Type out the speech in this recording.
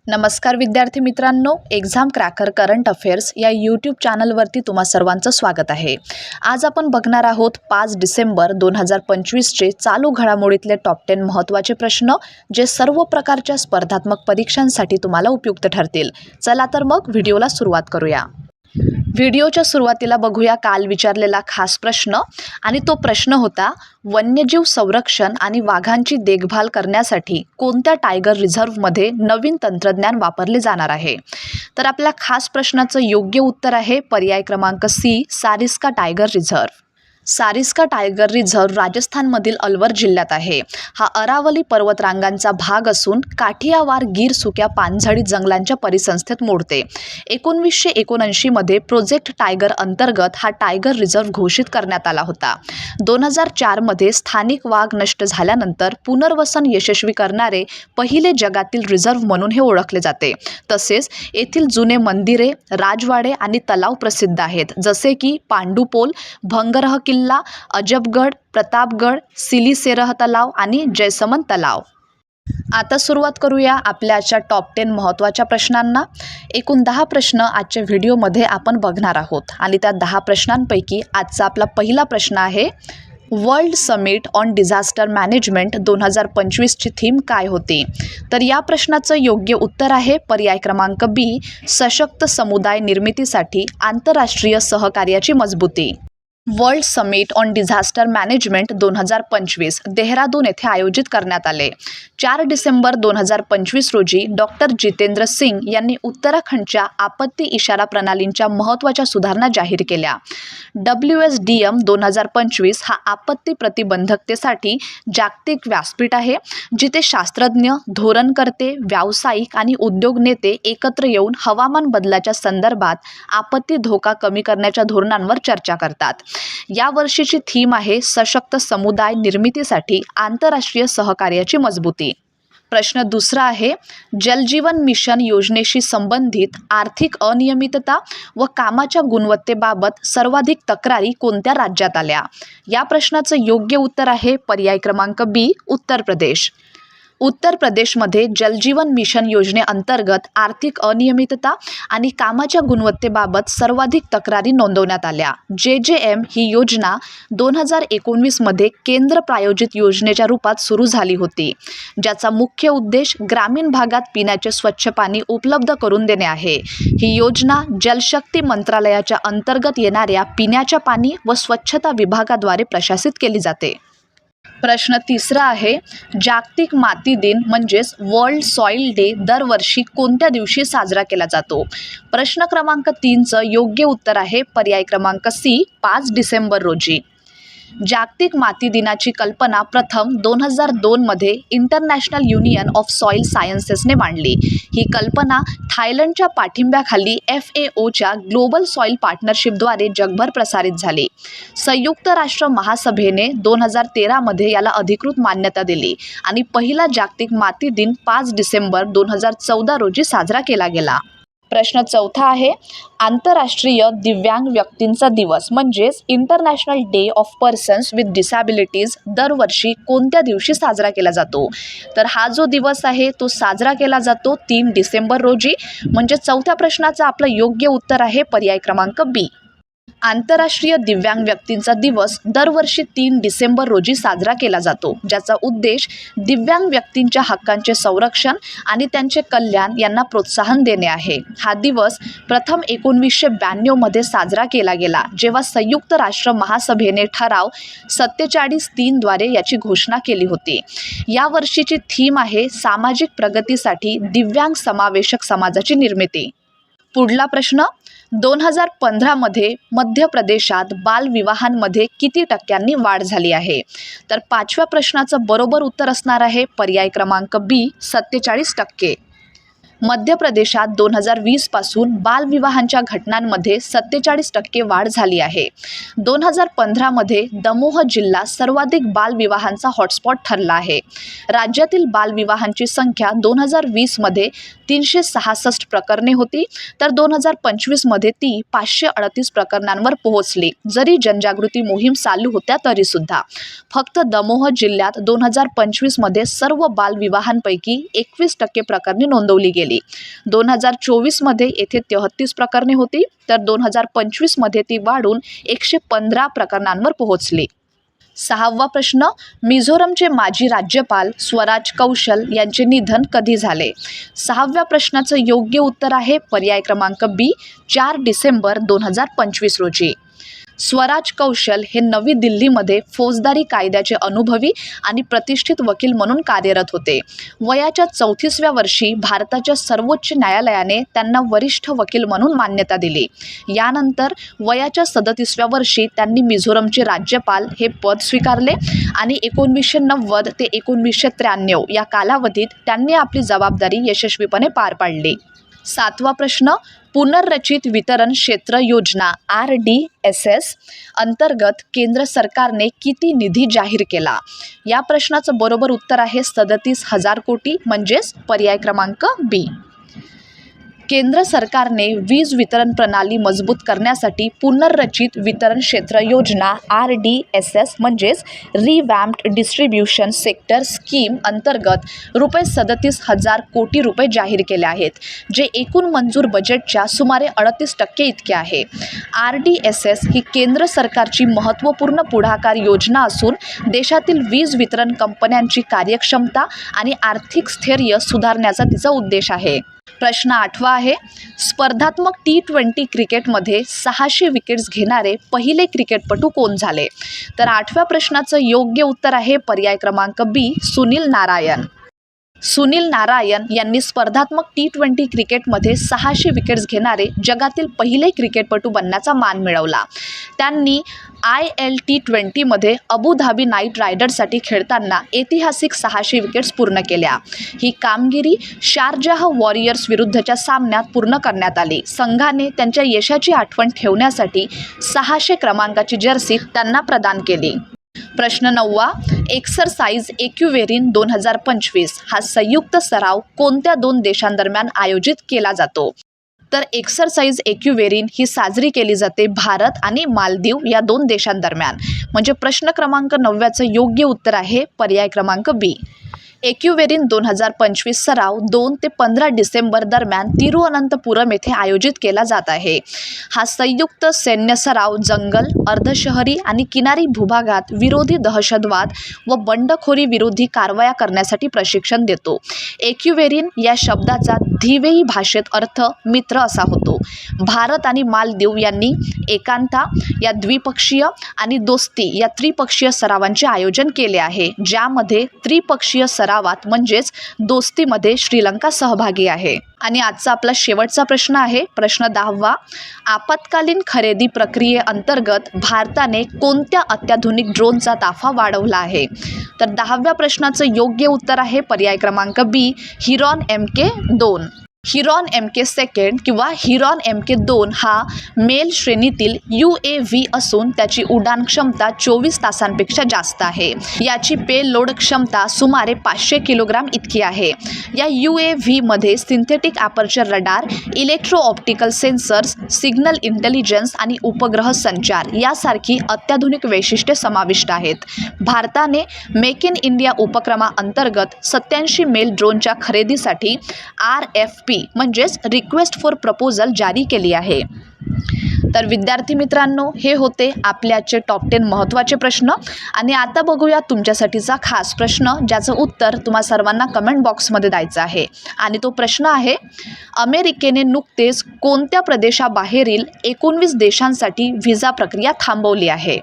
नमस्कार विद्यार्थी मित्रांनो, एक्झाम क्रॅकर करंट अफेअर्स या यूट्यूब चॅनलवरती तुम्हा सर्वांचं स्वागत आहे। आज आपण बघणार आहोत 5 डिसेंबर 2025चे चालू घडामोडीतले टॉप 10 महत्त्वाचे प्रश्न, जे सर्व प्रकारच्या स्पर्धात्मक परीक्षांसाठी तुम्हाला उपयुक्त ठरतील। चला तर मग व्हिडिओला सुरुवात करूया। व्हिडिओच्या सुरुवातीला बघूया काल विचारलेला खास प्रश्न, आणि तो प्रश्न होता वन्यजीव संरक्षण आणि वाघांची देखभाल करण्यासाठी कोणत्या टायगर रिझर्व्हमध्ये नवीन तंत्रज्ञान वापरले जाणार आहे। तर आपल्या खास प्रश्नाचं योग्य उत्तर आहे पर्याय क्रमांक C, Sariska tiger reserve. Sariska tiger reserve राजस्थानमधील अलवर जिल्ह्यात आहे। हा अरावली पर्वतरांगांचा भाग असून काठियावार गीर सुक्या पानझडी जंगलांच्या परिसंस्थेत मोडते। 1979 मध्ये प्रोजेक्ट टायगर अंतर्गत हा टायगर रिझर्व्ह घोषित करण्यात आला होता। 2004 मध्ये स्थानिक वाघ नष्ट झाल्यानंतर पुनर्वसन यशस्वी करणारे पहिले जगातील रिझर्व्ह म्हणून हे ओळखले जाते। तसेच येथील जुने मंदिरे, राजवाडे आणि तलाव प्रसिद्ध आहेत, जसे की पांडुपोल, भंगरह किल्ला, अजबगड, प्रतापगड, सिलीसेरह तलाव आणि जयसमंद तलाव। आता सुरुवात करूया आपल्या आजच्या टॉप 10 महत्त्वाच्या प्रश्नांना। एकूण 10 प्रश्न आजच्या व्हिडिओमध्ये आपण बघणार आहोत, आणि त्या 10 प्रश्नांपैकी आजचा आपला पहिला प्रश्न आहे, world summit on disaster management 2025 ची थीम काय होती। तर या प्रश्नाचं योग्य उत्तर आहे पर्याय क्रमांक बी, सशक्त समुदाय निर्मितीसाठी आंतरराष्ट्रीय सहकार्याची मजबूती। World summit on disaster management 2025 Dehradun येथे आयोजित करण्यात आले। 4 डिसेंबर 2025 रोजी डॉक्टर जितेंद्र सिंग यांनी उत्तराखंडच्या आपत्ती इशारा प्रणालींच्या महत्त्वाच्या सुधारणा जाहीर केल्या। WSDM 2025 हा आपत्ती प्रतिबंधकतेसाठी जागतिक व्यासपीठ आहे, जिथे शास्त्रज्ञ, धोरणकर्ते, व्यावसायिक आणि उद्योग नेते एकत्र येऊन हवामान बदलाच्या संदर्भात आपत्ती धोका कमी करण्याच्या धोरणांवर चर्चा करतात। या वर्षीची थीम आहे सशक्त समुदाय निर्मितीसाठी आंतरराष्ट्रीय सहकार्याची मजबूती। प्रश्न दुसरा आहे, जलजीवन मिशन योजनेशी संबंधित आर्थिक अनियमितता व कामाच्या गुणवत्तेबाबत सर्वाधिक तक्रारी कोणत्या राज्यात आल्या। या प्रश्नाचं योग्य उत्तर आहे पर्याय क्रमांक बी, उत्तर प्रदेश। उत्तर प्रदेशमध्ये जलजीवन मिशन योजनेअंतर्गत आर्थिक अनियमितता आणि कामाच्या गुणवत्तेबाबत सर्वाधिक तक्रारी नोंदवण्यात आल्या। JJM ही योजना 2019 मध्ये केंद्र प्रायोजित योजनेच्या रूपात सुरू झाली होती, ज्याचा मुख्य उद्देश ग्रामीण भागात पिण्याचे स्वच्छ पाणी उपलब्ध करून देणे आहे। ही योजना जलशक्ती मंत्रालयाच्या अंतर्गत येणाऱ्या पिण्याच्या पाणी व स्वच्छता विभागाद्वारे प्रशासित केली जाते। प्रश्न तिसरा आहे, जागतिक माती दिन म्हणजेच वर्ल्ड सॉइल डे दरवर्षी कोणत्या दिवशी साजरा केला जातो। प्रश्न क्रमांक 3चं योग्य उत्तर आहे पर्याय क्रमांक सी, 5 डिसेंबर रोजी। जागतिक माती दिनाची कल्पना प्रथम 2002 मध्ये इंटरनॅशनल युनियन ऑफ सॉइल सायन्सेसने मांडली। ही कल्पना थायलंडच्या पाठिंब्याखाली FAOच्या ग्लोबल सॉइल पार्टनरशिपद्वारे जगभर प्रसारित झाली। संयुक्त राष्ट्र महासभेने 2013 मध्ये याला अधिकृत मान्यता दिली, आणि पहिला जागतिक माती दिन 5 डिसेंबर 2014 रोजी साजरा केला गेला। प्रश्न चौथा आहे, आंतरराष्ट्रीय दिव्यांग व्यक्तींचा दिवस म्हणजेच international day of persons with disabilities दरवर्षी कोणत्या दिवशी साजरा केला जातो। तर हा जो दिवस आहे तो साजरा केला जातो 3 डिसेंबर रोजी। म्हणजे चौथ्या प्रश्नाचं आपलं योग्य उत्तर आहे पर्याय क्रमांक बी। आंतरराष्ट्रीय दिव्यांग व्यक्तींचा दिवस दरवर्षी 3 डिसेंबर रोजी साजरा केला जातो, ज्याचा उद्देश दिव्यांग व्यक्तींच्या हक्कांचे संरक्षण आणि त्यांचे कल्याण यांना प्रोत्साहन देणे आहे। हा दिवस प्रथम 1992 मध्ये साजरा केला गेला, जेव्हा संयुक्त राष्ट्र महासभेने ठराव 47-3 द्वारे याची घोषणा केली होती। या वर्षीची थीम आहे सामाजिक प्रगतीसाठी दिव्यांग समावेशक समाजाची निर्मिती। पुढला प्रश्न, 2015 मध्ये मध्य प्रदेशात बालविवाहांमध्ये किती टक्क्यांनी वाढ झाली आहे। तर 5व्या प्रश्नाचं बरोबर उत्तर असणार आहे पर्याय क्रमांक बी, 47%। मध्य प्रदेशात 2020 पासून बालविवाहांच्या घटनांमध्ये 47% वाढ झाली आहे। 2015 मध्ये दमोह जिल्हा सर्वाधिक बालविवाहांचा हॉटस्पॉट ठरला आहे। राज्यातील बालविवाहांची संख्या 2020 मध्ये 366 प्रकरणे होती, तर 2025 मध्ये ती 538 प्रकरणांवर पोहोचली। जरी जनजागृती मोहीम चालू होत्या तरी सुद्धा फक्त दमोह जिल्ह्यात 2025 मध्ये सर्व बालविवाहांपैकी 21% प्रकरणे नोंदवली गेली। केली. 2024मध्ये येथे 33 प्रकरणे होती, तर 2025मध्ये ती वाढून 115 प्रकरणांवर पोहोचली. 6वा प्रश्न, मिझोरमचे माजी राज्यपाल स्वराज कौशल यांचे निधन कधी झाले? 6व्या प्रश्नाचं योग्य उत्तर आहे पर्याय क्रमांक बी, 4 डिसेंबर 2025 रोजी. स्वराज कौशल हे नवी दिल्लीमध्ये फौजदारी कायद्याचे अनुभवी आणि प्रतिष्ठित वकील म्हणून कार्यरत होते. वयाच्या 34व्या वर्षी भारताच्या सर्वोच्च न्यायालयाने त्यांना वरिष्ठ वकील म्हणून मान्यता दिली. यानंतर वयाच्या 37व्या वर्षी त्यांनी मिझोरमचे राज्यपाल हे पद स्वीकारले आणि 1990 ते 1993 या कालावधीत त्यांनी आपली जबाबदारी यशस्वीपणे पार पाडली. 7वा प्रश्न, पुनर्रचित वितरण क्षेत्र योजना RDSS अंतर्गत केंद्र सरकारने किती निधी जाहीर केला? या प्रश्नाचं बरोबर उत्तर आहे 37,000 कोटी, म्हणजेच पर्याय क्रमांक बी. केंद्र सरकारने वीज वितरण प्रणाली मजबूत करण्यासाठी पुनर्रचित वितरण क्षेत्र योजना RDSS म्हणजेच रिवॅम्प्ड डिस्ट्रीब्युशन सेक्टर स्कीम अंतर्गत ₹37,000 कोटी जाहीर केले आहेत, जे एकूण मंजूर बजेटच्या सुमारे 38% इतके आहे. RDSS ही केंद्र सरकारची महत्त्वपूर्ण पुढाकार योजना असून देशातील वीज वितरण कंपन्यांची कार्यक्षमता आणि आर्थिक स्थैर्य सुधारण्याचा तिचा उद्देश आहे. प्रश्न 8वा आहे, स्पर्धात्मक T20 क्रिकेटमध्ये 600 विकेट्स घेणारे पहिले क्रिकेटपटू कोण झाले? तर 8व्या प्रश्नाचं योग्य उत्तर आहे पर्याय क्रमांक बी, सुनील नारायण. सुनील नारायण यांनी स्पर्धात्मक T20 क्रिकेटमध्ये 600 विकेट्स घेणारे जगातील पहिले क्रिकेटपटू बनण्याचा मान मिळवला. त्यांनी ILT20मध्ये अबुधाबी नाईट रायडर्ससाठी खेळताना ऐतिहासिक 600 विकेट्स पूर्ण केल्या. ही कामगिरी शारजाह वॉरियर्स विरुद्धच्या सामन्यात पूर्ण करण्यात आली. संघाने त्यांच्या यशाची आठवण ठेवण्यासाठी 600 क्रमांकाची जर्सी त्यांना प्रदान केली. प्रश्न 9वा, एक्सरसाइज एक्युवेरिन 2025 हा संयुक्त सराव कोणत्या 2 देशांदरम्यान आयोजित केला जातो? तर एक्सरसाइज एक्युवेरिन ही साजरी केली जाते भारत आणि मालदीव या 2 देशांदरम्यान. म्हणजे प्रश्न क्रमांक 9चं योग्य उत्तर आहे पर्याय क्रमांक बी. एक्युवेरिन 2025 सराव 2 ते 15 डिसेंबर दरम्यान तिरुअनंतपुरम येथे आयोजित केला जात आहे. हा संयुक्त सैन्य सराव जंगल, अर्धशहरी आणि किनारी भूभागात विरोधी दहशतवाद व बंडखोरी विरोधी कारवाया करण्यासाठी प्रशिक्षण देतो. एक्युवेरिन या शब्दाचा धिवेई भाषेत अर्थ मित्र असा होतो. भारत आणि मालदीव यांनी एकांता या द्विपक्षीय आणि दोस्ती या त्रिपक्षीय सरावांचे आयोजन केले आहे, ज्यामध्ये त्रिपक्षीय सरावात म्हणजेच दोस्तीमध्ये श्रीलंका सहभागी आहे. आणि आजचा आपला शेवटचा प्रश्न आहे प्रश्न 10वा, आपत्कालीन खरेदी प्रक्रियेअंतर्गत भारताने कोणत्या अत्याधुनिक ड्रोनचा ताफा वाढवला आहे? तर 10व्या प्रश्नाचं योग्य उत्तर आहे पर्याय क्रमांक बी, हिरॉन MK2. हिरॉन MK2 किंवा हिरॉन MK2 हा मेल श्रेणीतील UAV असून त्याची उड्डाण क्षमता 24 तासांपेक्षा जास्त आहे. याची पेलोड क्षमता सुमारे 500 किलोग्राम इतकी आहे. या UAVमध्ये synthetic aperture radar, electro optical sensors, signal intelligence आणि उपग्रह संचार यासारखी अत्याधुनिक वैशिष्ट्ये समाविष्ट आहेत. भारताने मेक इन इंडिया उपक्रमाअंतर्गत 87 मेल ड्रोनच्या खरेदीसाठी RFP म्हणजेच रिक्वेस्ट फॉर प्रपोजल जारी केली आहे. तर विद्यार्थी मित्रांनो, हे होते आपले आजचे टॉप 10 महत्त्वाचे प्रश्न. आणि आता बघूया तुमच्यासाठीचा खास प्रश्न, ज्याचं उत्तर तुम्हा सर्वांना कमेंट बॉक्समध्ये द्यायचं आहे. आणि तो प्रश्न आहे, अमेरिकेने नुकतेच कोणत्या प्रदेशाबाहेरील 19 देशांसाठी व्हिसा प्रक्रिया थांबवली आहे?